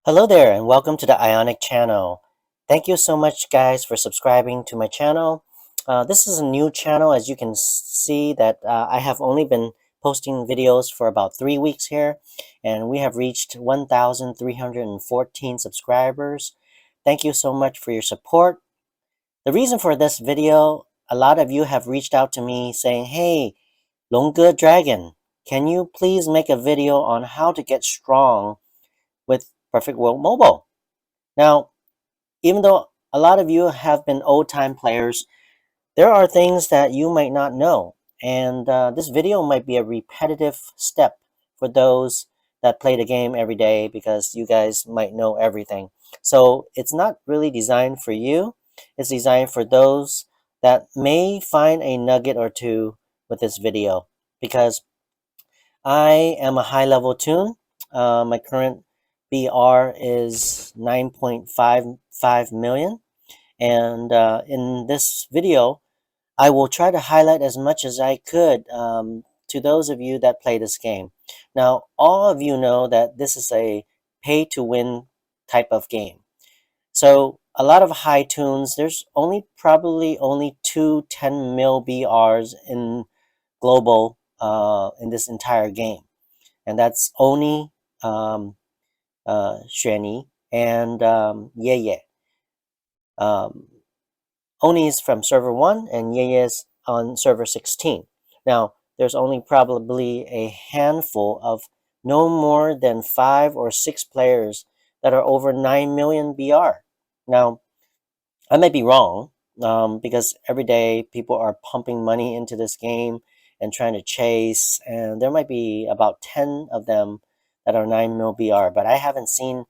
Hello there and welcome to the Ionic channel. Thank you so much guys for subscribing to my channel. This is a new channel, as you can see that I have only been posting videos for about 3 weeks here, and we have reached 1,314 subscribers. Thank you so much for your support. The reason for this video, a lot of you have reached out to me saying, "Hey,龙哥Dragon, can you please make a video on how to get strong with Perfect World Mobile?" Now, even though a lot of you have been old-time players, there are things that you might not know. And this video might be a repetitive step for those that play the game every day because you guys might know everything. So it's not really designed for you. It's designed for those that may find a nugget or two with this video, because I am a high-level tune. My current BR is 9.55 million. And in this video, I will try to highlight as much as I could to those of you that play this game. Now, all of you know that this is a pay-to-win type of game. So a lot of high tunes, there's probably only two 10 mil BRs in global in this entire game. And that's Oni, Xuanyi, and Ye Ye. Oni is from server 1 and Ye Ye is on server 16. Now, there's only probably a handful of no more than 5 or 6 players that are over 9 million BR. Now, I may be wrong, because every day people are pumping money into this game and trying to chase, and there might be about 10 of them that are 9 mil BR, but I haven't seen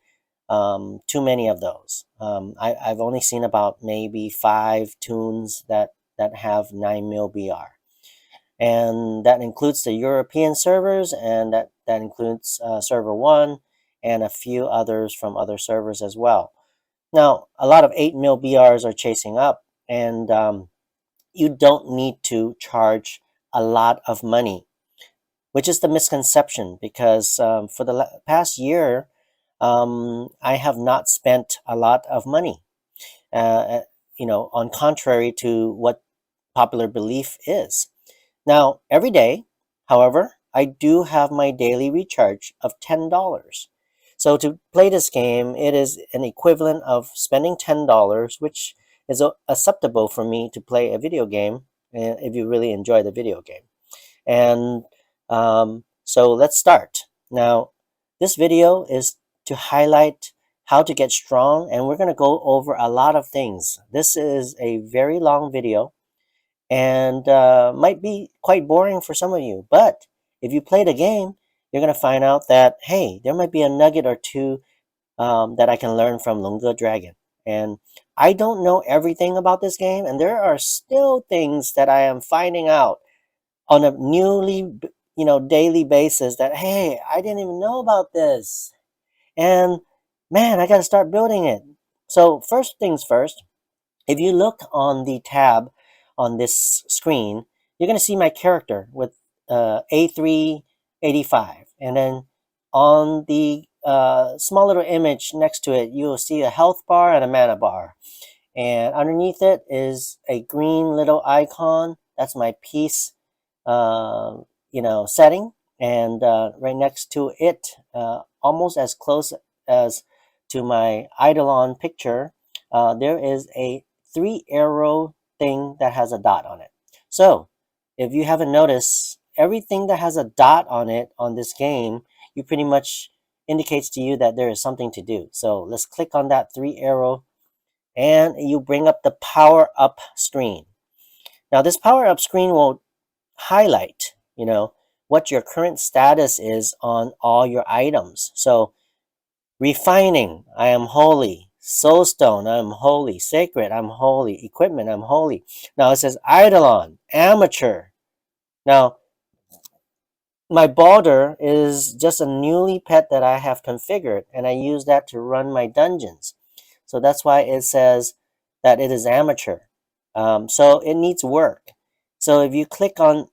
too many of those. I've only seen about maybe 5 tunes that have 9 mil BR, and that includes the European servers, and that includes server 1 and a few others from other servers as well. Now, a lot of 8 mil BRs are chasing up, and you don't need to charge a lot of money, which is the misconception, because for the past year, I have not spent a lot of money, on contrary to what popular belief is. Now, every day, however, I do have my daily recharge of $10. So to play this game, it is an equivalent of spending $10, which is acceptable for me to play a video game if you really enjoy the video game. And so let's start. Now, this video is to highlight how to get strong, and we're going to go over a lot of things. This is a very long video, and might be quite boring for some of you, but if you play the game, you're going to find out that, hey, there might be a nugget or two that I can learn from龙哥Dragon. And I don't know everything about this game, and there are still things that I am finding out on a daily basis, that, hey, I didn't even know about this, and man, I got to start building it. So first things first, if you look on the tab on this screen, you're going to see my character with A385, and then on the small little image next to it, you'll see a health bar and a mana bar, and underneath it is a green little icon. That's my peace setting, and right next to it, almost as close as to my Eidolon picture, there is a 3-arrow thing that has a dot on it. So if you haven't noticed, everything that has a dot on it on this game, you pretty much indicates to you that there is something to do. So let's click on that 3-arrow, and you bring up the power up screen. Now this power up screen will highlight, what your current status is on all your items. So refining, I am holy. Soulstone, I'm holy. Sacred, I'm holy. Equipment, I'm holy. Now it says Eidolon, amateur. Now my Balder is just a newly pet that I have configured, and I use that to run my dungeons. So that's why it says that it is amateur. So it needs work. So if you click on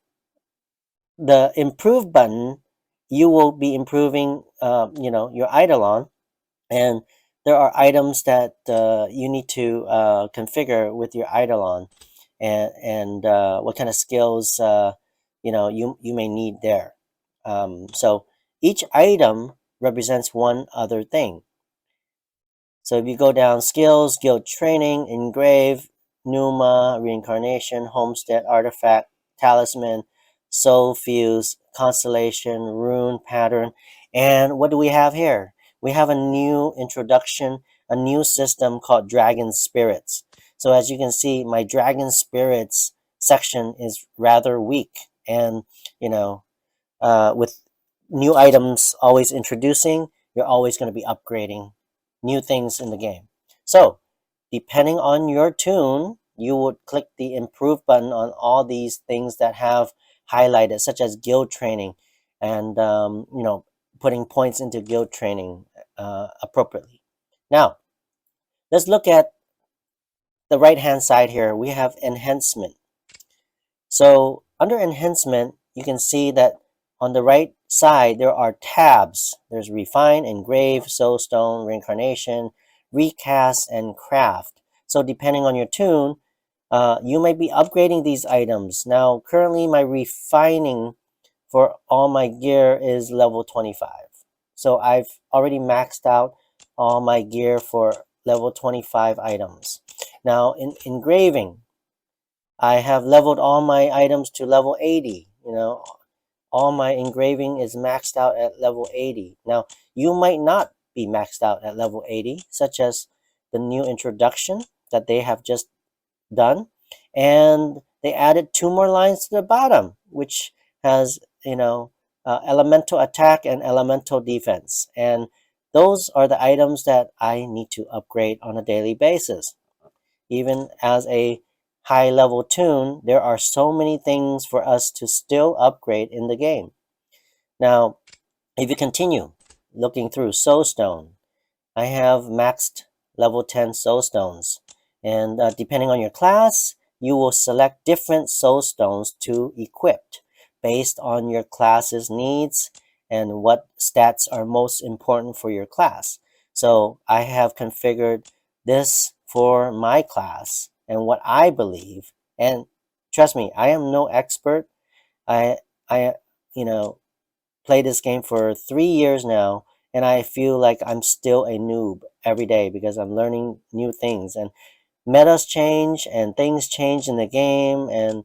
the improve button, you will be improving your Eidolon. And there are items that you need to configure with your Eidolon, and what kind of skills you may need there. So each item represents one other thing. So if you go down skills, guild training, engrave, pneuma, reincarnation, homestead, artifact, talisman, soul fuse, constellation, rune pattern, and what do we have here? We have a new introduction, a new system called Dragon Spirits. So as you can see, my Dragon Spirits section is rather weak, and you know, with new items always introducing, you're always going to be upgrading new things in the game. So, depending on your tune, you would click the improve button on all these things that have highlighted, such as guild training, and putting points into guild training appropriately. Now, let's look at the right hand side here. We have enhancement. So under enhancement, you can see that on the right side, there are tabs. There's refine, engrave, soulstone, reincarnation, recast, and craft. So depending on your tune, you might be upgrading these items. Now, currently my refining for all my gear is level 25. So I've already maxed out all my gear for level 25 items. Now in engraving, I have leveled all my items to level 80. All my engraving is maxed out at level 80. Now, you might not be maxed out at level 80, such as the new introduction that they have just done. And they added 2 more lines to the bottom, which has, elemental attack and elemental defense. And those are the items that I need to upgrade on a daily basis. Even as a high level tune, there are so many things for us to still upgrade in the game. Now, if you continue looking through Soulstone, I have maxed level 10 Soulstones. And depending on your class, you will select different Soulstones to equip based on your class's needs and what stats are most important for your class. So I have configured this for my class and what I believe. And trust me, I am no expert. I play this game for 3 years now, and I feel like I'm still a noob every day because I'm learning new things, and metas change and things change in the game. And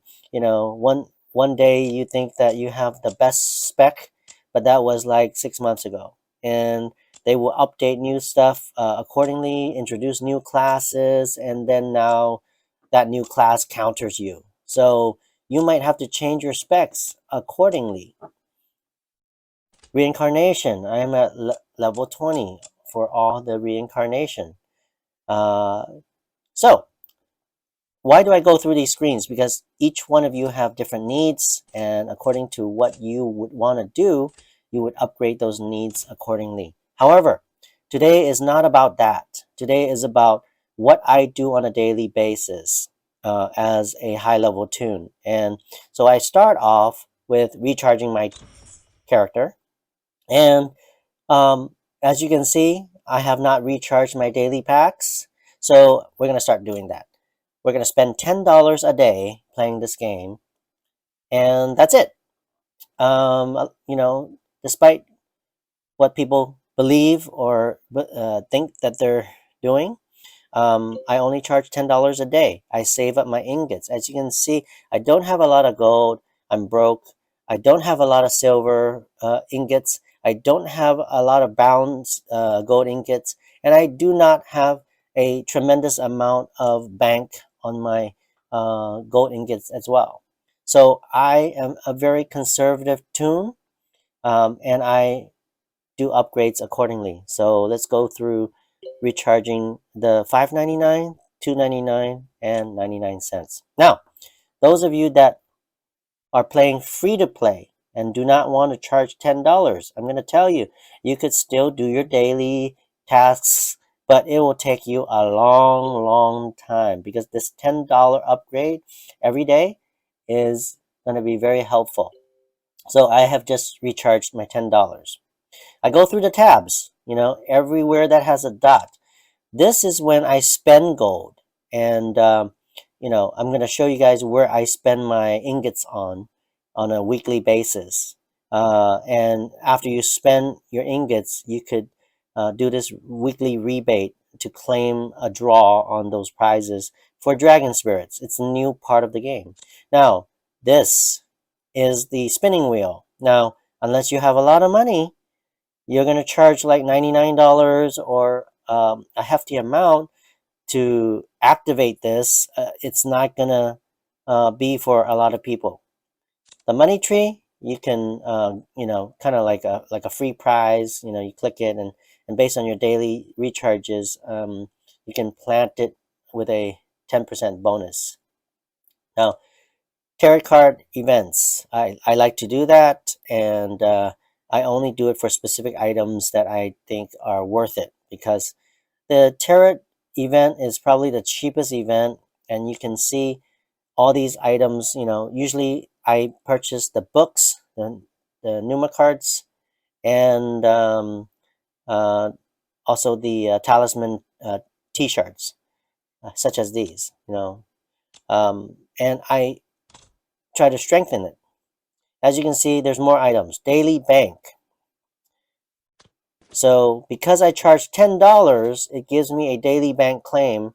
one day you think that you have the best spec, but that was like 6 months ago, and they will update new stuff accordingly, introduce new classes, and then now that new class counters you, so you might have to change your specs accordingly. Reincarnation, I am at level 20 for all the reincarnation. So why do I go through these screens? Because each one of you have different needs, and according to what you would want to do, you would upgrade those needs accordingly. However, today is not about that. Today is about what I do on a daily basis as a high level tune. And so I start off with recharging my character. And as you can see, I have not recharged my daily packs. So we're going to start doing that. We're going to spend $10 a day playing this game, and that's it. Despite what people believe or think that they're doing, I only charge $10 a day. I save up my ingots. As you can see, I don't have a lot of gold. I'm broke. I don't have a lot of silver ingots. I don't have a lot of bound gold ingots, and I do not have a tremendous amount of bank on my gold ingots as well. So I am a very conservative tune, and I do upgrades accordingly. So let's go through recharging the $5.99, $2.99, and 99 cents. Now, those of you that are playing free to play and do not want to charge $10, I'm going to tell you, you could still do your daily tasks, but it will take you a long, long time, because this $10 upgrade every day is going to be very helpful. So I have just recharged my $10. I go through the tabs. you know, everywhere that has a dot. This is when I spend gold. And, you know, I'm going to show you guys where I spend my ingots on a weekly basis. And after you spend your ingots, you could do this weekly rebate to claim a draw on those prizes for dragon spirits. It's a new part of the game. Now, this is the spinning wheel. Now, unless you have a lot of money, you're going to charge like $99 or a hefty amount to activate this. It's not going to be for a lot of people. The money tree, you can, you know, kind of like a free prize. You know, you click it, and based on your daily recharges, you can plant it with a 10% bonus. Now, tarot card events, I like to do that, and I only do it for specific items that I think are worth it, because the tarot event is probably the cheapest event, and you can see all these items. You know, usually I purchase the books, the Numa cards, and also the talisman t-shirts, such as these, you know, and I try to strengthen it. As you can see, there's more items. Daily bank. So because I charge $10, it gives me a daily bank claim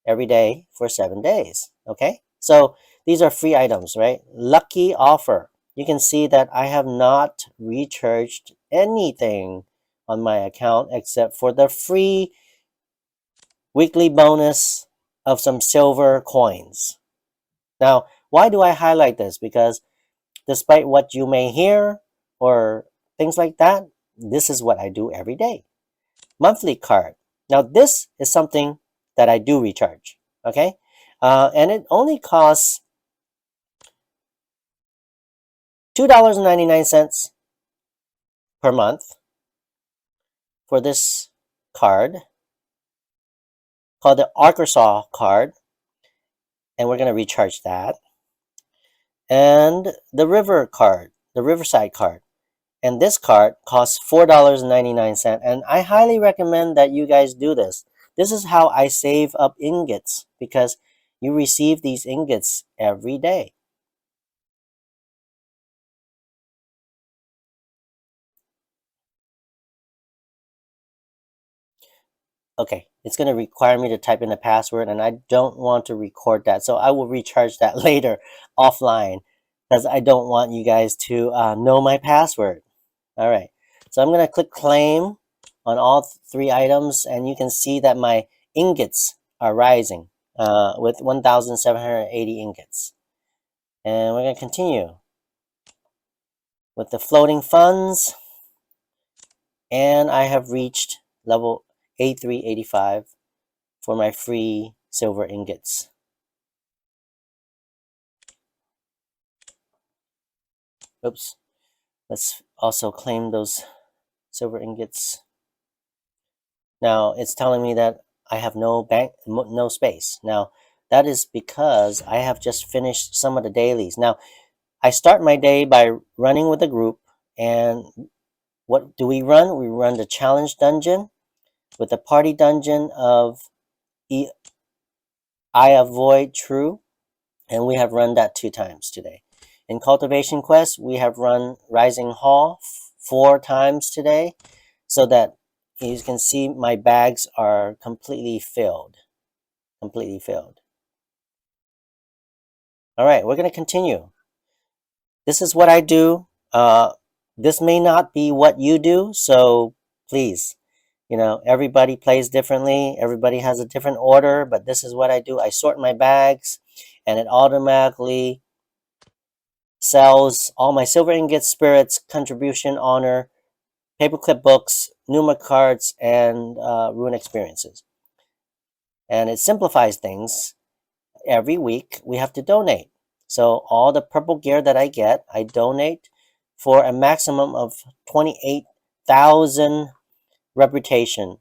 every day for 7 days. Okay, so these are free items, right? Lucky offer. You can see that I have not recharged anything on my account except for the free weekly bonus of some silver coins. Now, why do I highlight this? Because despite what you may hear or things like that, this is what I do every day. Monthly card. Now, this is something that I do recharge. Okay, and it only costs $2.99 per month for this card called the Arkansas card, and we're going to recharge that. And the river card, the Riverside card, and this card costs $4.99, and I highly recommend that you guys do this. This is how I save up ingots, because you receive these ingots every day. Okay, it's going to require me to type in a password, and I don't want to record that, so I will recharge that later offline, because I don't want you guys to know my password. All right, so I'm going to click claim on all three items, and you can see that my ingots are rising with 1,780 ingots. And we're going to continue with the floating funds, and I have reached level A385 for my free silver ingots. Oops. Let's also claim those silver ingots. Now it's telling me that I have no space. Now that is because I have just finished some of the dailies. Now I start my day by running with a group, and what do we run? We run the challenge dungeon with the party dungeon of I Avoid True, and we have run that 2 times today. In Cultivation Quest, we have run Rising Hall 4 times today, so that you can see my bags are completely filled. Completely filled. All right, we're going to continue. This is what I do. This may not be what you do, so please, you know, everybody plays differently. Everybody has a different order, but this is what I do. I sort my bags, and it automatically sells all my silver ingots, spirits, contribution, honor, paperclip books, Numa cards, and rune experiences. And it simplifies things. Every week we have to donate. So all the purple gear that I get, I donate for a maximum of 28,000 reputation.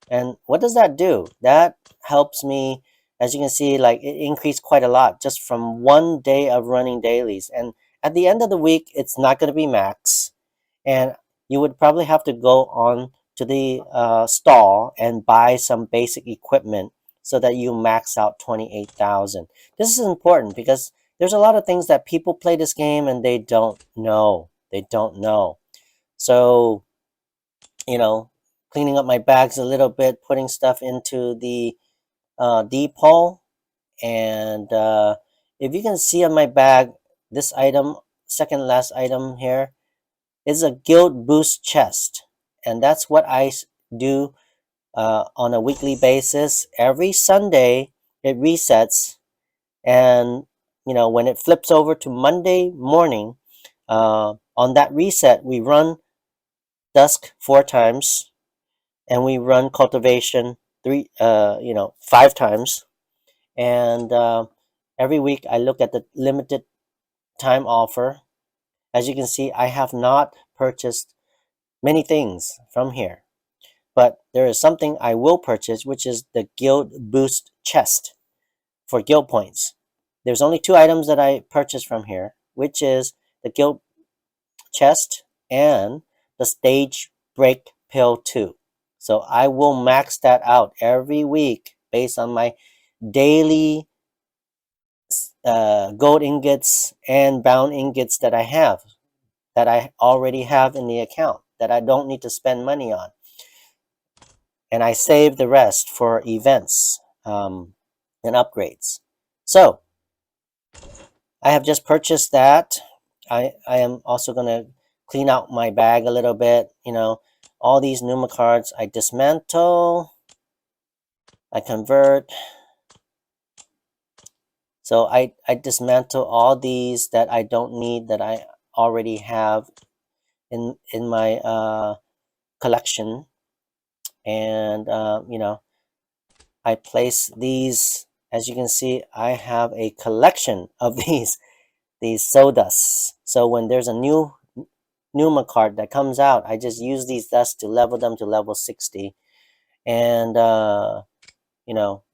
And what does that do? That helps me, as you can see, like it increased quite a lot just from 1 day of running dailies. And at the end of the week, it's not going to be max, and you would probably have to go on to the stall and buy some basic equipment so that you max out 28,000. This is important because there's a lot of things that people play this game and they don't know. They don't know. So, you know, cleaning up my bags a little bit, putting stuff into the depot. And if you can see on my bag, this item, second last item here, is a guild boost chest. And that's what I do on a weekly basis. Every Sunday, it resets. And, you know, when it flips over to Monday morning, on that reset, we run dusk 4 times and we run cultivation 5 times. And every week I look at the limited time offer. As you can see, I have not purchased many things from here, but there is something I will purchase, which is the guild boost chest for guild points. There's only 2 items that I purchased from here, which is the guild chest and the stage break pill 2. So I will max that out every week based on my daily gold ingots and bound ingots that I already have in the account that I don't need to spend money on. And I save the rest for events and upgrades. So I have just purchased that. I am also going to clean out my bag a little bit. You know, all these Numa cards I dismantle, I convert. So I dismantle all these that I don't need, that I already have in my collection. And you know, I place these. As you can see, I have a collection of these sodas. So when there's a new Numa card that comes out, I just use these dust to level them to level 60. And you know,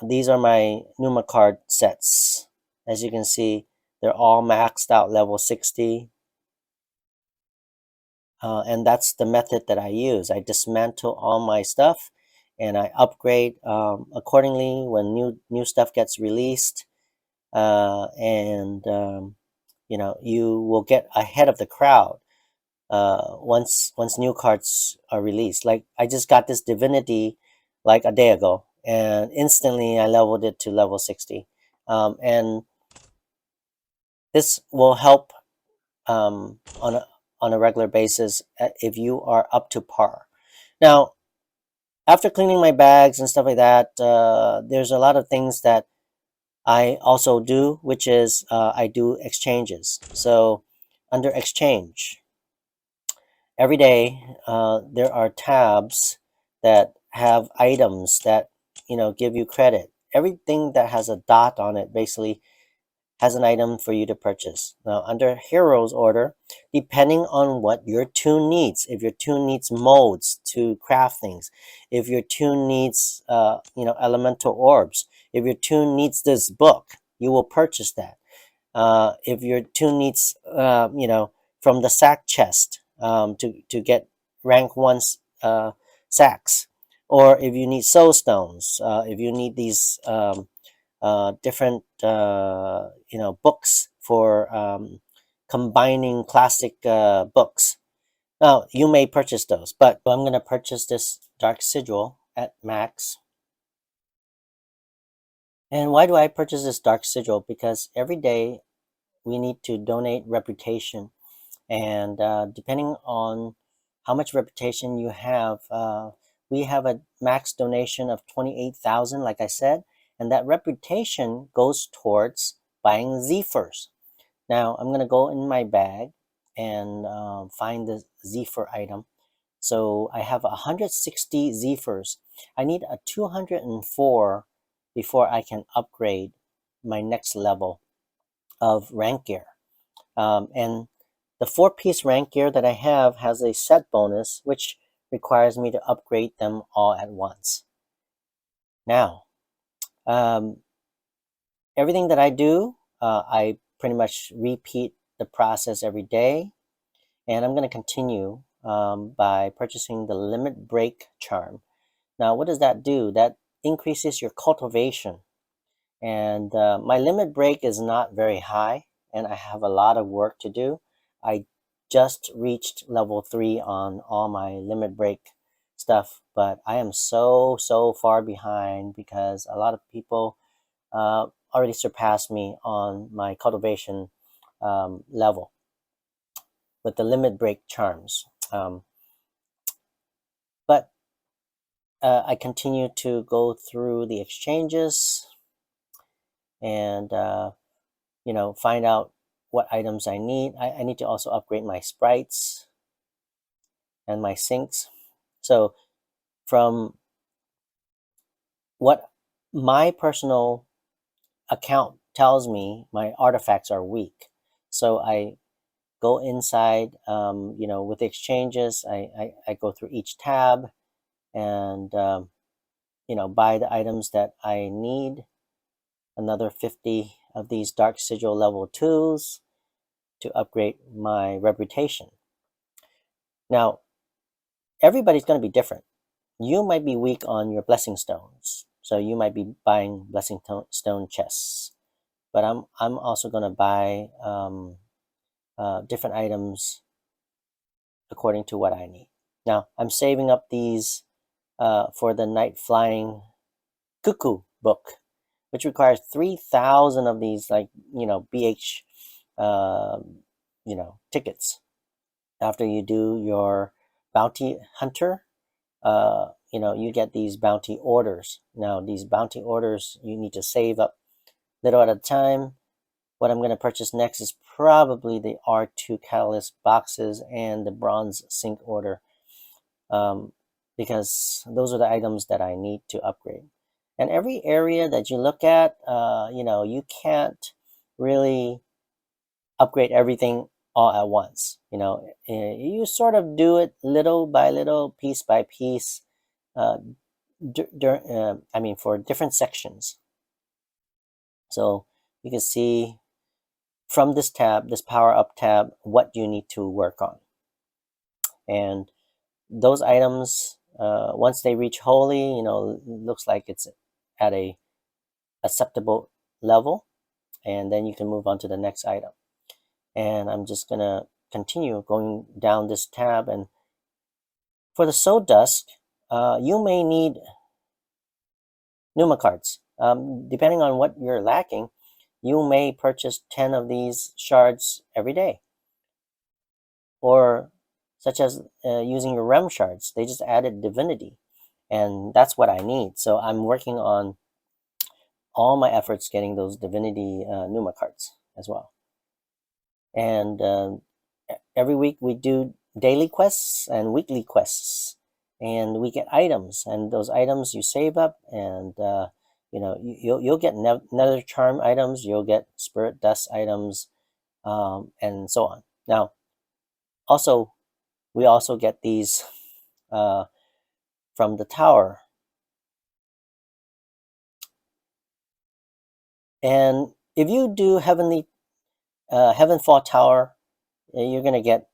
these are my Numa card sets. As you can see, they're all maxed out level 60. And that's the method that I use. I dismantle all my stuff and I upgrade accordingly when new stuff gets released. And you know, you will get ahead of the crowd once new cards are released. Like I just got this Divinity like a day ago, and instantly I leveled it to level 60. And this will help on a regular basis if you are up to par. Now, after cleaning my bags and stuff like that, there's a lot of things that I also do, which is I do exchanges. So under exchange, every day there are tabs that have items that, you know, give you credit. Everything that has a dot on it basically has an item for you to purchase. Now under heroes order, depending on what your toon needs, if your toon needs modes to craft things, if your toon needs you know, elemental orbs, if your toon needs this book, you will purchase that. If your toon needs you know, from the sack chest to get rank 1 sacks, or if you need soul stones, if you need these different you know, books for combining classic books. Now you may purchase those, but I'm going to purchase this Dark Sigil at max. And why do I purchase this Dark Sigil? Because every day we need to donate reputation, and depending on how much reputation you have, we have a max donation of 28,000, like I said, and that reputation goes towards buying Zephyrs. Now I'm gonna go in my bag and find the Zephyr item. So I have 160 Zephyrs. I need a 204 before I can upgrade my next level of rank gear. And the 4-piece rank gear that I have has a set bonus, which requires me to upgrade them all at once. Now, everything that I do, I pretty much repeat the process every day, and I'm going to continue by purchasing the limit break charm. Now, what does that do? That increases your cultivation. And my limit break is not very high, and I have a lot of work to do. I just reached level 3 on all my limit break stuff, but I am so far behind because a lot of people already surpassed me on my cultivation level with the limit break charms. But I continue to go through the exchanges and find out what items I need. I need to also upgrade my sprites and my sinks. So from what my personal account tells me, my artifacts are weak. So I go inside, with the exchanges, I go through each tab and, buy the items that I need. Another 50 of these Dark Sigil level 2s to upgrade my reputation. Now, everybody's going to be different. You might be weak on your blessing stones, so you might be buying blessing stone chests. But I'm also going to buy different items according to what I need. Now, I'm saving up these for the Night Flying Cuckoo book, which requires 3,000 of these, BH, tickets. After you do your bounty hunter, you get these bounty orders. Now, these bounty orders, you need to save up little at a time. What I'm going to purchase next is probably the R2 Catalyst boxes and the Bronze Sink order, because those are the items that I need to upgrade. And every area that you look at, you can't really upgrade everything all at once. You sort of do it little by little, piece by piece, for different sections. So you can see from this tab, this power up tab, what you need to work on. And those items, once they reach holy, looks like it's at a acceptable level, and then you can move on to the next item. And I'm just gonna continue going down this tab. And for the soul dust, you may need pneuma cards. Depending on what you're lacking, you may purchase 10 of these shards every day, or such as using your rem shards. They just added divinity, and that's what I need. So I'm working on all my efforts getting those divinity pneuma cards as well. And every week we do daily quests and weekly quests, and we get items, and those items you save up, and you'll get nether charm items, you'll get spirit dust items, and so on. Now, we also get these from the tower. And if you do Heavenfall Tower, you're gonna get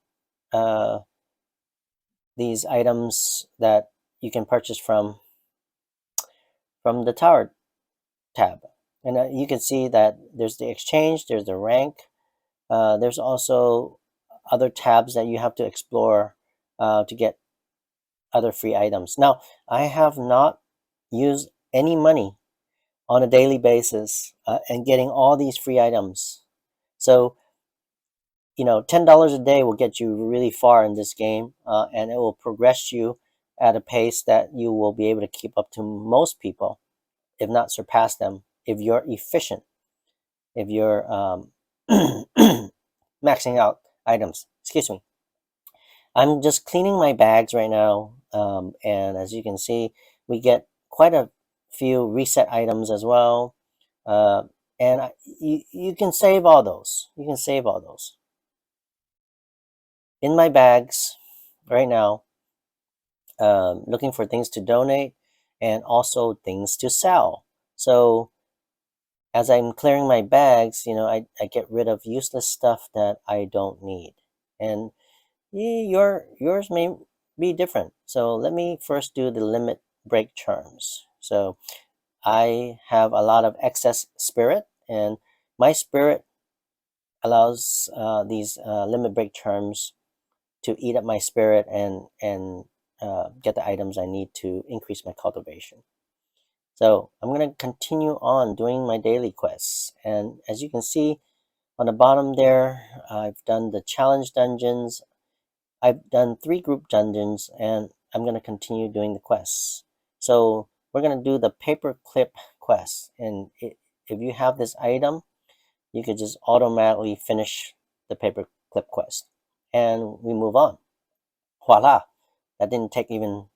these items that you can purchase from the tower tab. And you can see that there's the exchange, there's the rank, there's also other tabs that you have to explore to get other free items. Now, I have not used any money on a daily basis and getting all these free items. So, $10 a day will get you really far in this game, and it will progress you at a pace that you will be able to keep up to most people, if not surpass them, if you're efficient, if you're maxing out items. Excuse me. I'm just cleaning my bags right now, and as you can see, we get quite a few reset items as well, and you can save all those. You can save all those. In my bags right now, looking for things to donate and also things to sell. So as I'm clearing my bags, I get rid of useless stuff that I don't need. And yours may be different. So let me first do the limit break terms. So I have a lot of excess spirit, and my spirit allows these limit break terms to eat up my spirit and get the items I need to increase my cultivation. So I'm going to continue on doing my daily quests, and as you can see on the bottom there, I've done the challenge dungeons. I've done 3 group dungeons, and I'm going to continue doing the quests. So we're going to do the paperclip quest, and if you have this item, you could just automatically finish the paperclip quest, and we move on. Voila! That didn't take even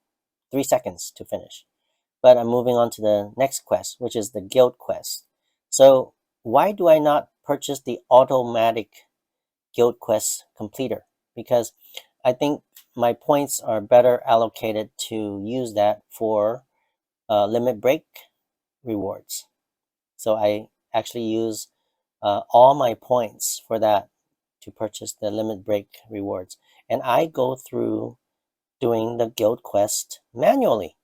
3 seconds to finish. But I'm moving on to the next quest, which is the guild quest. So why do I not purchase the automatic guild quest completer? Because I think my points are better allocated to use that for limit break rewards. So I actually use all my points for that to purchase the limit break rewards. And I go through doing the guild quest manually.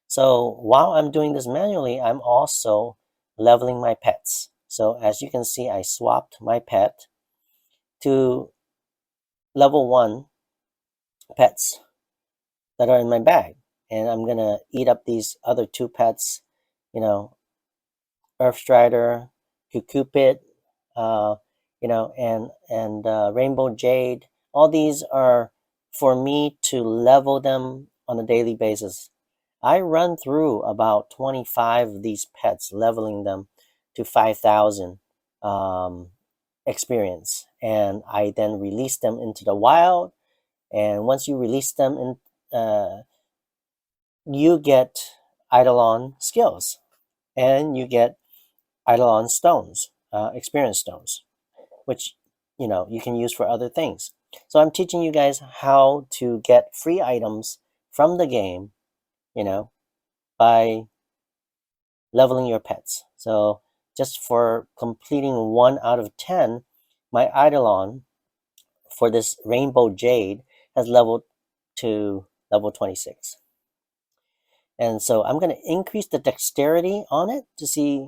So while I'm doing this manually, I'm also leveling my pets. So as you can see, I swapped my pet to level 1 pets that are in my bag. And I'm going to eat up these other 2 pets, you know, Earth Strider, Cucupid, uh, and Rainbow Jade. All these are for me to level them on a daily basis. I run through about 25 of these pets, leveling them to 5,000 experience. And I then release them into the wild. And once you release them you get Eidolon skills, and you get Eidolon stones, experience stones, which you can use for other things. So I'm teaching you guys how to get free items from the game, by leveling your pets. So just for completing 1 out of 10, my Eidolon for this Rainbow Jade has leveled to level 26. And so I'm going to increase the dexterity on it to see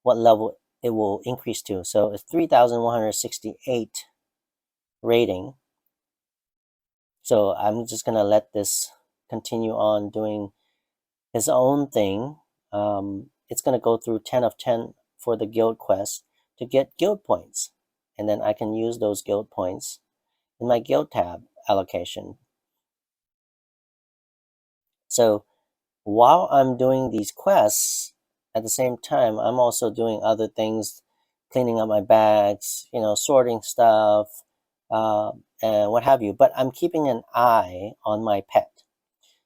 what level it will increase to. So it's 3,168 rating. So I'm just going to let this continue on doing his own thing. It's going to go through 10 of 10 for the guild quest to get guild points. And then I can use those guild points in my guild tab allocation. So while I'm doing these quests, at the same time, I'm also doing other things, cleaning up my bags, sorting stuff, and what have you. But I'm keeping an eye on my pet.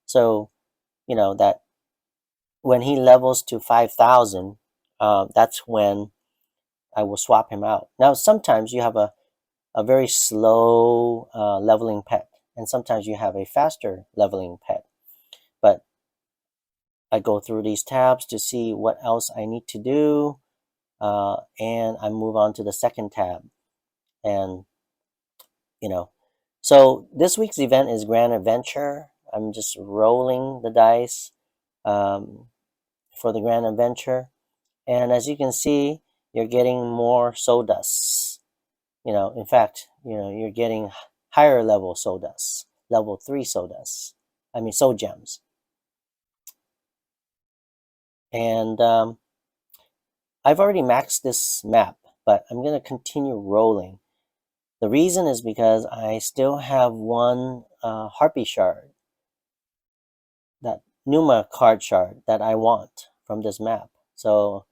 So, that when he levels to 5,000, that's when I will swap him out. Now, sometimes you have a very slow leveling pet, and sometimes you have a faster leveling pet. But I go through these tabs to see what else I need to do, and I move on to the second tab. And, so this week's event is Grand Adventure. I'm just rolling the dice for the Grand Adventure. And as you can see, you're getting more soul dusts. In fact, you're getting higher level soul dusts, level 3 soul dusts. I mean, soul gems. And I've already maxed this map, but I'm going to continue rolling. The reason is because I still have 1 Harpy shard, that Numa card shard that I want from this map. So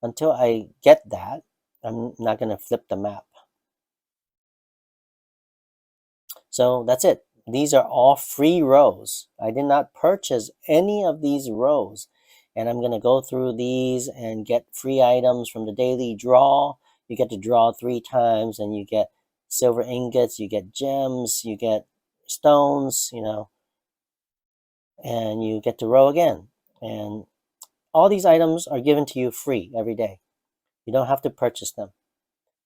until I get that, I'm not going to flip the map. So that's it. These are all free rows. I did not purchase any of these rows. And I'm going to go through these and get free items from the daily draw. You get to draw 3 times, and you get silver ingots, you get gems, you get stones, and you get to row again. And all these items are given to you free every day. You don't have to purchase them.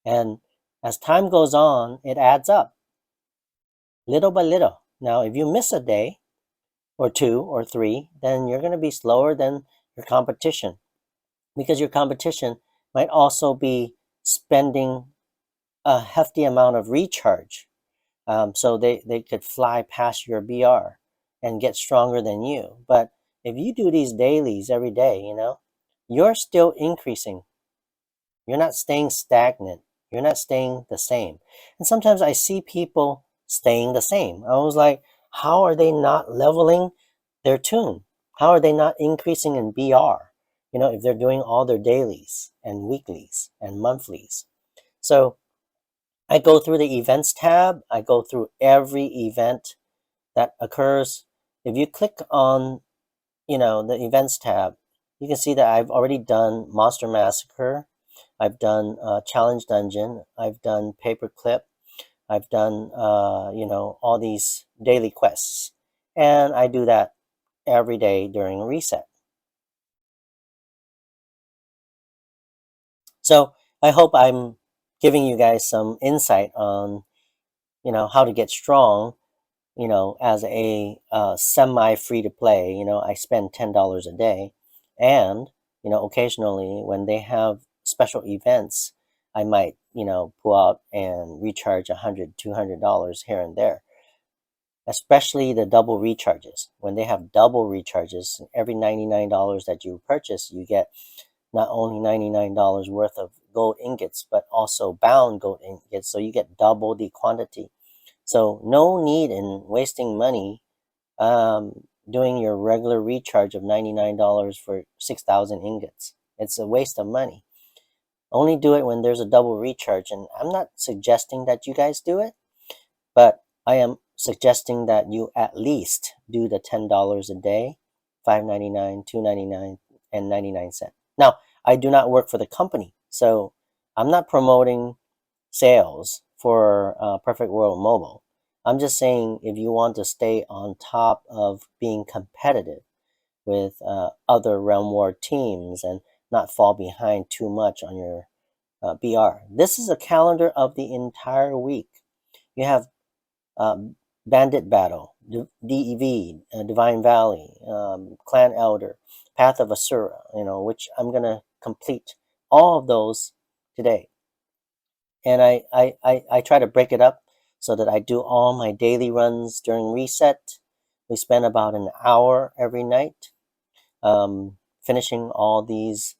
And as time goes on, it adds up. little by little. Now, if you miss a day or two or three, then you're going to be slower than your competition, because your competition might also be spending a hefty amount of recharge. So they could fly past your BR and get stronger than you. But if you do these dailies every day, you're still increasing. You're not staying stagnant. You're not staying the same. And sometimes I see people staying the same. I was like, how are they not leveling their tune? How are they not increasing in BR? If they're doing all their dailies and weeklies and monthlies. So I go through the events tab. I go through every event that occurs. If you click on, the events tab, you can see that I've already done Monster Massacre. I've done Challenge Dungeon. I've done Paperclip. I've done, all these daily quests. And I do that every day during reset. So I hope I'm giving you guys some insight on, how to get strong, as a semi free to play. I spend $10 a day. And, occasionally when they have special events, I might, pull out and recharge $100, $200 here and there, especially the double recharges. When they have double recharges, every $99 that you purchase, you get not only $99 worth of gold ingots, but also bound gold ingots. So you get double the quantity. So no need in wasting money doing your regular recharge of $99 for 6,000 ingots. It's a waste of money. Only do it when there's a double recharge. And I'm not suggesting that you guys do it, but I am suggesting that you at least do the $10 a day, $5.99, $2.99, and 99¢. Now, I do not work for the company, so I'm not promoting sales for Perfect World Mobile. I'm just saying, if you want to stay on top of being competitive with other Realm War teams and not fall behind too much on your BR, this is a calendar of the entire week. You have Bandit Battle, DEV, Divine Valley, Clan Elder, Path of Asura, which I'm going to complete all of those today. And I try to break it up so that I do all my daily runs during reset. We spend about an hour every night finishing all these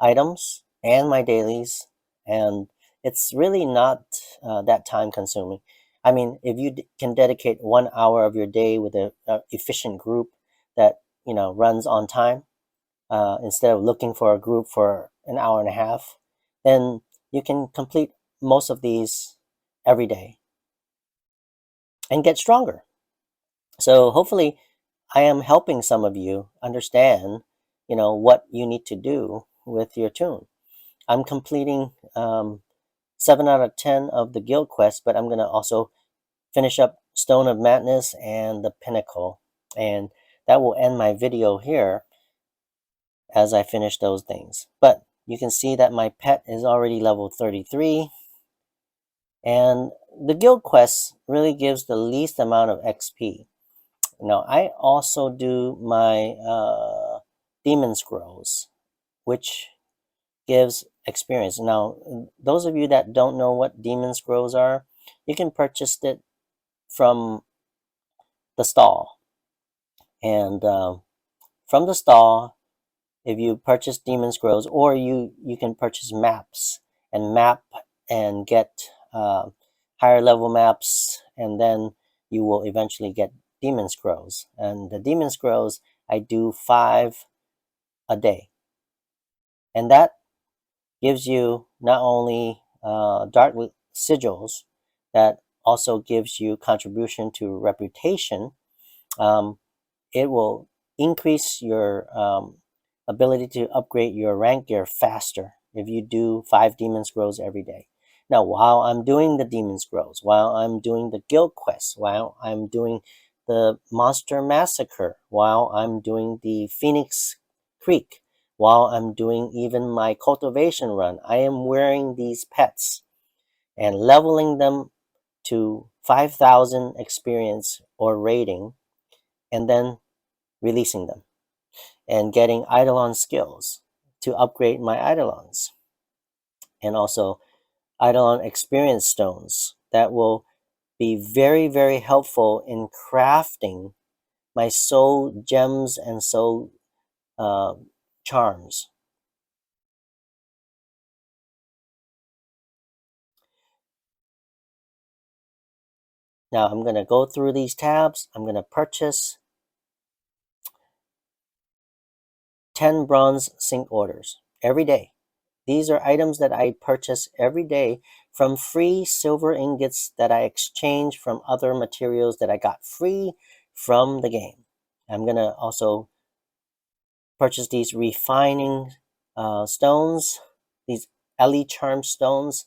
items and my dailies. And it's really not that time consuming. I mean, if you can dedicate 1 hour of your day with a efficient group that runs on time, instead of looking for a group for an hour and a half, then you can complete most of these every day and get stronger. So hopefully I am helping some of you understand, what you need to do with your tune. I'm completing 7 out of 10 of the guild quests, but I'm going to also finish up Stone of Madness and the Pinnacle. And that will end my video here as I finish those things. But you can see that my pet is already level 33. And the guild quest really gives the least amount of XP. Now, I also do my Demon Scrolls, which gives experience. Now, those of you that don't know what Demon Scrolls are, you can purchase it from the stall. And from the stall, if you purchase Demon Scrolls, or you can purchase maps and map and get higher level maps, and then you will eventually get Demon Scrolls. And the Demon Scrolls, I do 5 a day, and that gives you not only dark sigils, that also gives you contribution to reputation. It will increase your ability to upgrade your rank gear faster if you do 5 Demon Scrolls every day. Now, while I'm doing the Demon Scrolls, while I'm doing the guild quests, while I'm doing the Monster Massacre, while I'm doing the Phoenix Creek, while I'm doing even my cultivation run, I am wearing these pets and leveling them to 5,000 experience or rating, and then releasing them and getting Eidolon skills to upgrade my Eidolons, and also Eidolon experience stones that will be very, very helpful in crafting my soul gems and soul charms. Now I'm going to go through these tabs. I'm going to purchase 10 bronze sync orders every day. These are items that I purchase every day from free silver ingots that I exchange from other materials that I got free from the game. I'm going to also purchase these refining stones, these Ellie Charm stones,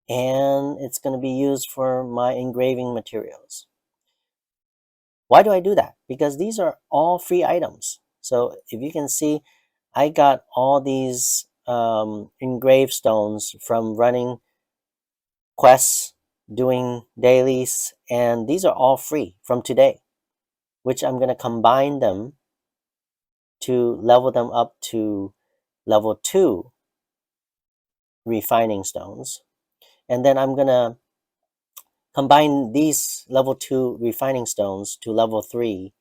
and it's going to be used for my engraving materials. Why do I do that? Because these are all free items. So if you can see, I got all these engraved stones from running quests, doing dailies, and these are all free from today, which I'm going to combine them to level them up to level 2 refining stones. And then I'm going to combine these level 2 refining stones to level 3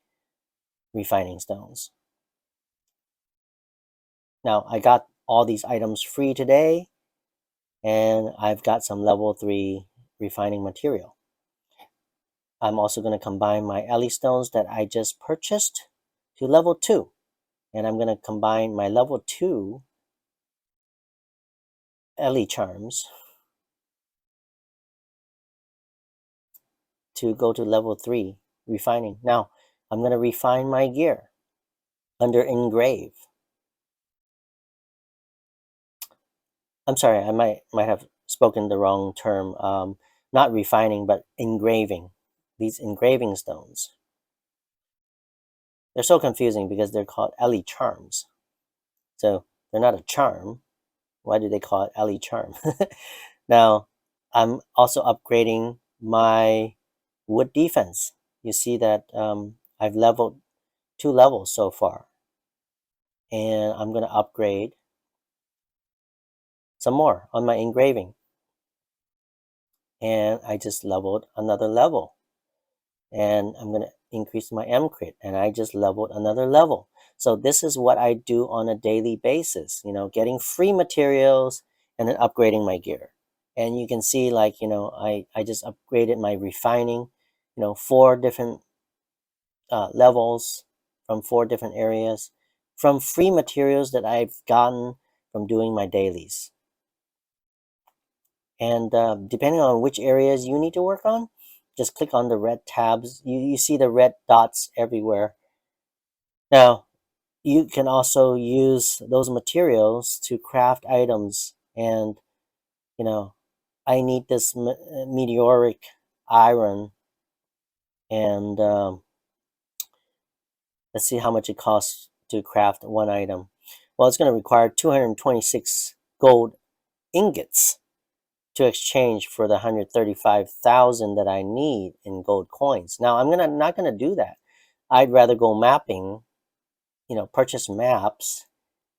refining stones. Now I got all these items free today, and I've got some level 3 refining material. I'm also going to combine my Ellie stones that I just purchased to level 2, and I'm going to combine my level 2 Ellie charms to go to level 3 refining. Now I'm going to refine my gear under engrave. I'm sorry, I might have spoken the wrong term. Not refining, but engraving. These engraving stones. They're so confusing because they're called Ellie charms. So they're not a charm. Why do they call it Ellie charm? Now, I'm also upgrading my wood defense. You see that I've leveled 2 levels so far. And I'm going to upgrade some more on my engraving. And I just leveled another level. And I'm going to increase my M crit, and I just leveled another level. So this is what I do on a daily basis, getting free materials and then upgrading my gear. And you can see, like, I just upgraded my refining, 4 different levels from 4 different areas from free materials that I've gotten from doing my dailies. And depending on which areas you need to work on, just click on the red tabs. You see the red dots everywhere. Now, you can also use those materials to craft items. And, I need this meteoric iron. And let's see how much it costs to craft one item. Well, it's going to require 226 gold ingots to exchange for the 135,000 that I need in gold coins. Now, I'm not gonna do that. I'd rather go mapping, purchase maps,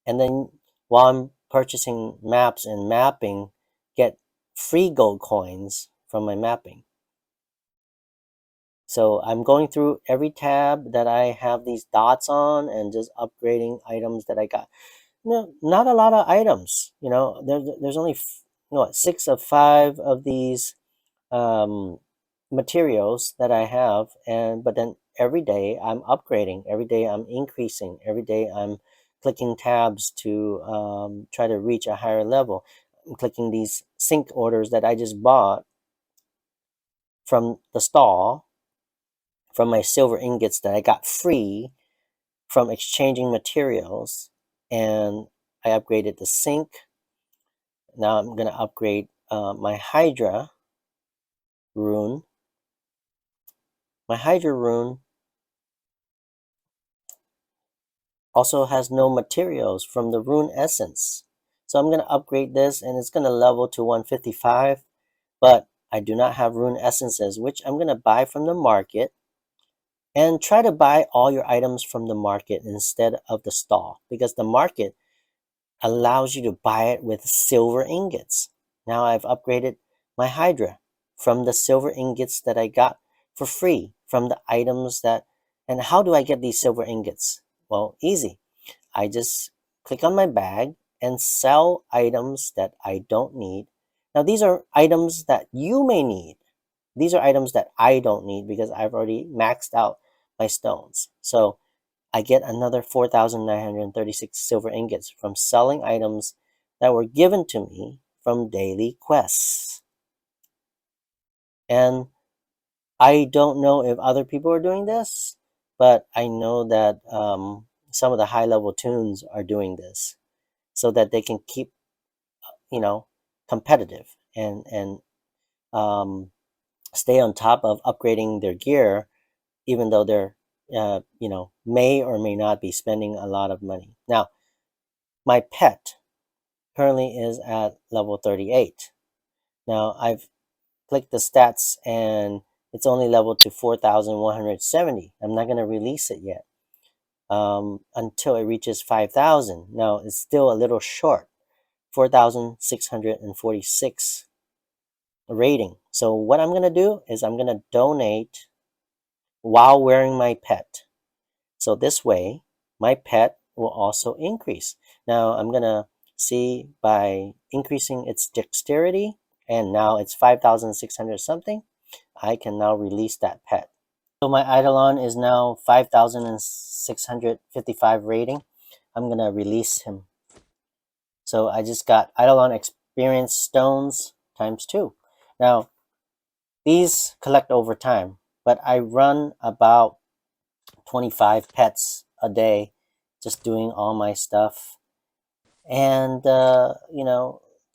and then while I'm purchasing maps and mapping, get free gold coins from my mapping. So I'm going through every tab that I have these dots on and just upgrading items that I got. Not a lot of items. There's only 6 of 5 of these materials that I have, but then every day I'm upgrading, every day I'm increasing, every day I'm clicking tabs to try to reach a higher level. I'm clicking these sync orders that I just bought from the stall, from my silver ingots that I got free from exchanging materials, and I upgraded the sync. Now I'm going to upgrade my Hydra rune. My Hydra rune also has no materials from the rune essence. So I'm going to upgrade this, and it's going to level to 155. but I do not have rune essences, which I'm going to buy from the market. And try to buy all your items from the market instead of the stall, because the market allows you to buy it with silver ingots. Now I've upgraded my Hydra from the silver ingots that I got for free from the items that. And how do I get these silver ingots? Well, easy. I just click on my bag and sell items that I don't need. Now these are items that you may need. These are items that I don't need because I've already maxed out my stones. So I get another 4,936 silver ingots from selling items that were given to me from daily quests. And I don't know if other people are doing this, but I know that some of the high level tunes are doing this so that they can keep, competitive and stay on top of upgrading their gear, even though they're, may or may not be spending a lot of money. Now, my pet currently is at level 38. Now, I've clicked the stats and it's only leveled to 4,170. I'm not going to release it yet until it reaches 5,000. Now, it's still a little short, 4,646 rating. So what I'm going to do is I'm going to donate while wearing my pet. So this way, my pet will also increase. Now, I'm going to see by increasing its dexterity, and now it's 5,600 something, I can now release that pet. So my Eidolon is now 5,655 rating. I'm going to release him. So I just got Eidolon experience stones times 2. Now, these collect over time, but I run about 25 pets a day just doing all my stuff. And,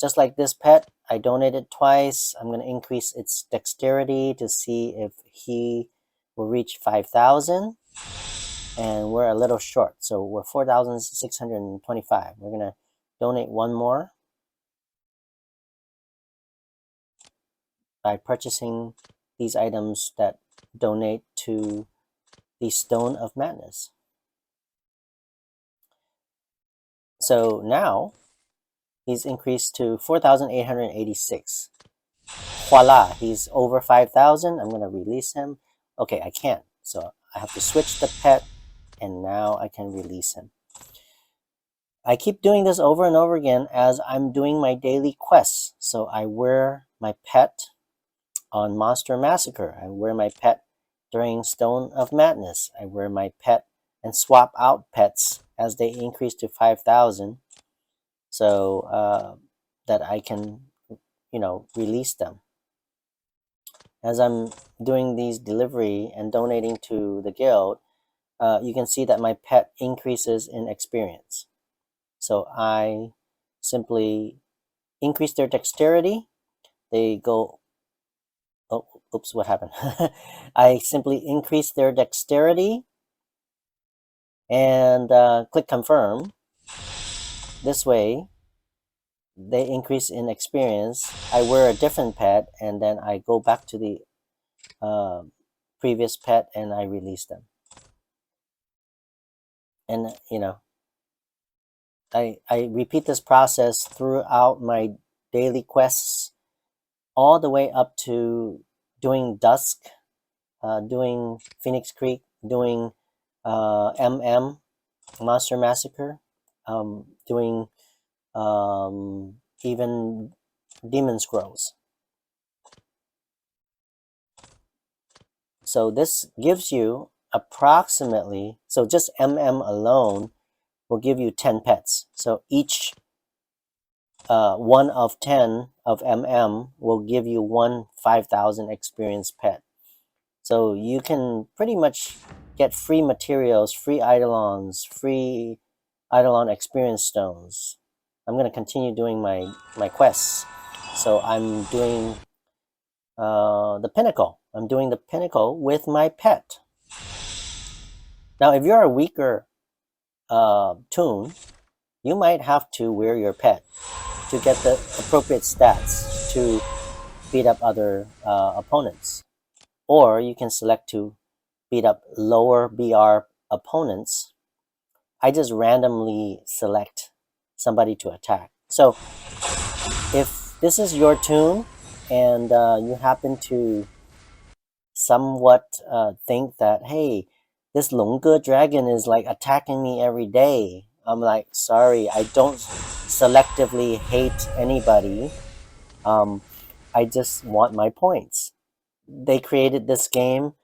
just like this pet, I donated twice. I'm going to increase its dexterity to see if he will reach 5,000. And we're a little short, so we're 4,625. We're going to donate one more by purchasing these items that donate to the Stone of Madness. So now he's increased to 4,886. Voila, he's over 5,000. I'm going to release him. Okay, I can't. So I have to switch the pet, and now I can release him. I keep doing this over and over again as I'm doing my daily quests. So I wear my pet on Monster Massacre. I wear my pet during Stone of Madness. I wear my pet and swap out pets as they increase to 5,000 so that I can, release them. As I'm doing these delivery and donating to the guild, you can see that my pet increases in experience. So I simply increase their dexterity. They go, oh, oops, what happened? I simply increase their dexterity and click confirm. This way, they increase in experience. I wear a different pet, and then I go back to the previous pet and I release them. And I repeat this process throughout my daily quests, all the way up to doing Dusk, doing Phoenix Creek, doing MM Monster Massacre, doing even Demon Scrolls. So this gives you approximately, so just MM alone will give you 10 pets. So each 1 of 10 of MM will give you one 5,000 experience pet. So you can pretty much get free materials, free Eidolons, free Eidolon experience stones. I'm going to continue doing my quests. So I'm doing the Pinnacle. I'm doing the Pinnacle with my pet. Now, if you're a weaker toon, you might have to wear your pet to get the appropriate stats to beat up other opponents, or you can select to beat up lower BR opponents. I just randomly select somebody to attack. So if this is your tune and you happen to somewhat think that, hey, this Longa Dragon is like attacking me every day, I'm like, sorry, I don't selectively hate anybody. I just want my points. They created this game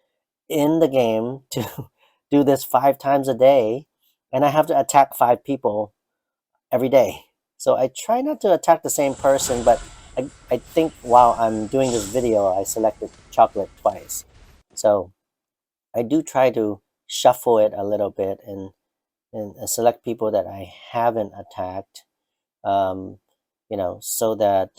in the game to do this 5 times a day, and I have to attack 5 people every day. So I try not to attack the same person, but I think while I'm doing this video, I selected chocolate twice. So I do try to shuffle it a little bit and select people that I haven't attacked, um, so that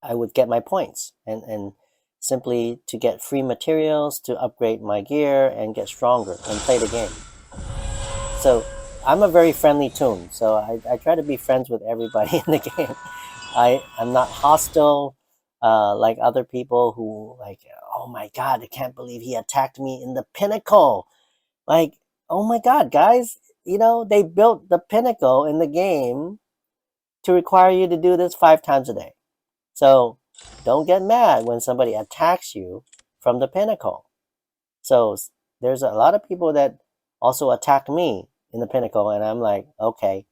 I would get my points and simply to get free materials to upgrade my gear and get stronger and play the game. So I'm a very friendly toon, so I try to be friends with everybody in the game. I'm not hostile like other people who like, oh my god, I can't believe he attacked me in the pinnacle. Like, oh my god, guys, they built the pinnacle in the game to require you to do this 5 times a day. So don't get mad when somebody attacks you from the pinnacle. So there's a lot of people that also attack me in the pinnacle, and I'm like, okay,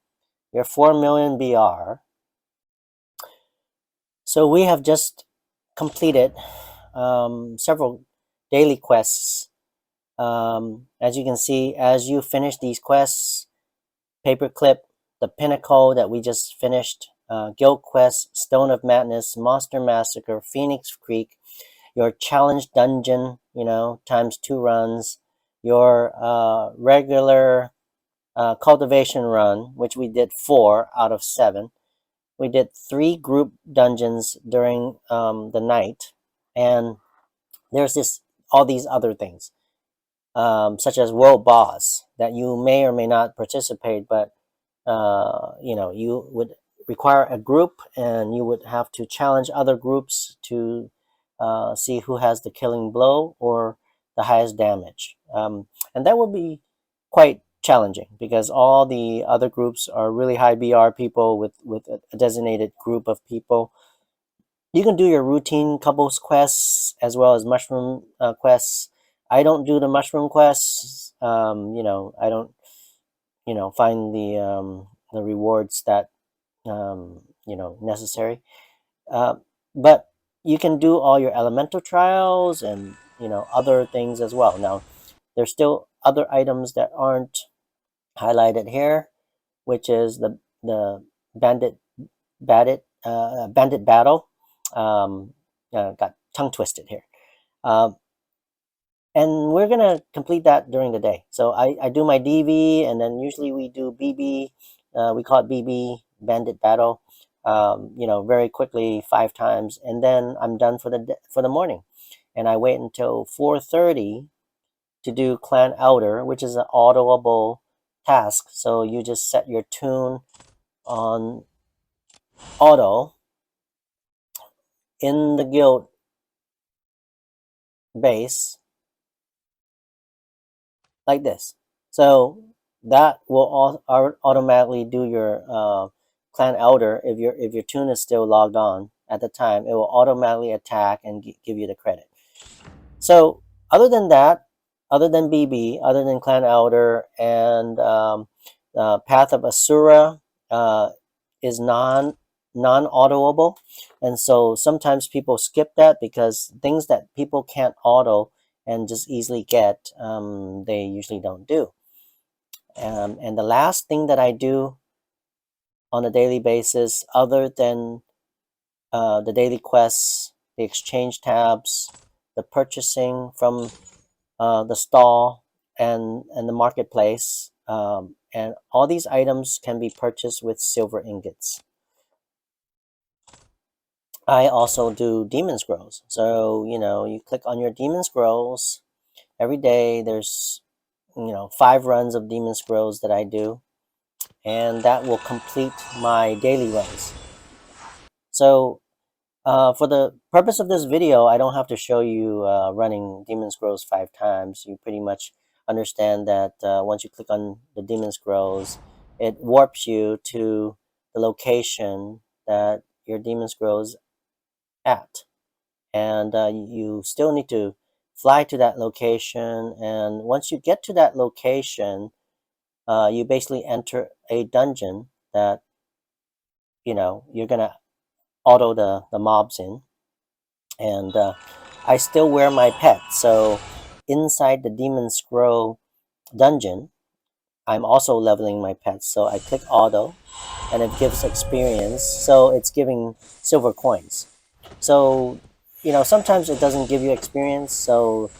you're 4 million BR. So we have just completed several daily quests. As you can see, as you finish these quests, Paperclip, the Pinnacle that we just finished, Guild Quest, Stone of Madness, Monster Massacre, Phoenix Creek, your challenge dungeon, times 2 runs, your regular cultivation run, which we did 4 out of 7. We did 3 group dungeons during the night, and there's all these other things, such as World Boss, that you may or may not participate, but you would require a group, and you would have to challenge other groups to see who has the killing blow or the highest damage. And that would be quite challenging because all the other groups are really high BR people with a designated group of people. You can do your routine couples quests as well as mushroom quests. I don't do the mushroom quests. I don't, find the rewards that necessary. But you can do all your elemental trials and other things as well. Now, there's still other items that aren't highlighted here, which is the bandit battle. Got tongue twisted here. And we're gonna complete that during the day. So I do my DV, and then usually we do BB. We call it BB, Bandit Battle. Very quickly 5 times, and then I'm done for the morning. And I wait until 4:30 to do Clan Elder, which is an autoable task. So you just set your tune on auto in the guild base like this. So that will automatically do your clan elder. If your tune is still logged on at the time, it will automatically attack and give you the credit. So other than that, other than BB, other than clan elder and Path of Asura is non-autoable, and so sometimes people skip that because things that people can't auto and just easily get, they usually don't do. And the last thing that I do on a daily basis, other than the daily quests, the exchange tabs, the purchasing from the stall and the marketplace, and all these items can be purchased with silver ingots. I also do demon scrolls. So, you click on your demon scrolls every day. There's, 5 runs of demon scrolls that I do, and that will complete my daily runs. So, For the purpose of this video, I don't have to show you running Demon Scrolls 5 times. You pretty much understand that once you click on the Demon Scrolls, it warps you to the location that your Demon Scrolls at. And you still need to fly to that location. And once you get to that location, you basically enter a dungeon that, you're going to auto the mobs in. And I still wear my pet. So inside the Demon Scroll dungeon, I'm also leveling my pets. So I click auto and it gives experience. So it's giving silver coins. So, sometimes it doesn't give you experience. So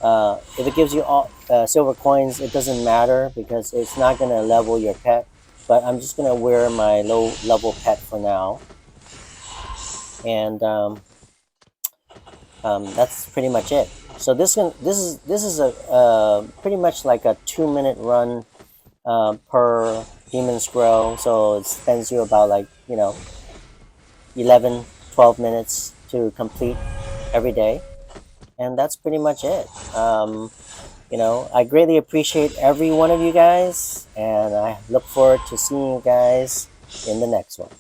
if it gives you all silver coins, it doesn't matter because it's not going to level your pet. But I'm just going to wear my low level pet for now. And that's pretty much it. So this is a pretty much like a 2-minute run per Demon Scroll. So it spends you about 11-12 minutes to complete every day, and that's pretty much it. I greatly appreciate every one of you guys, and I look forward to seeing you guys in the next one.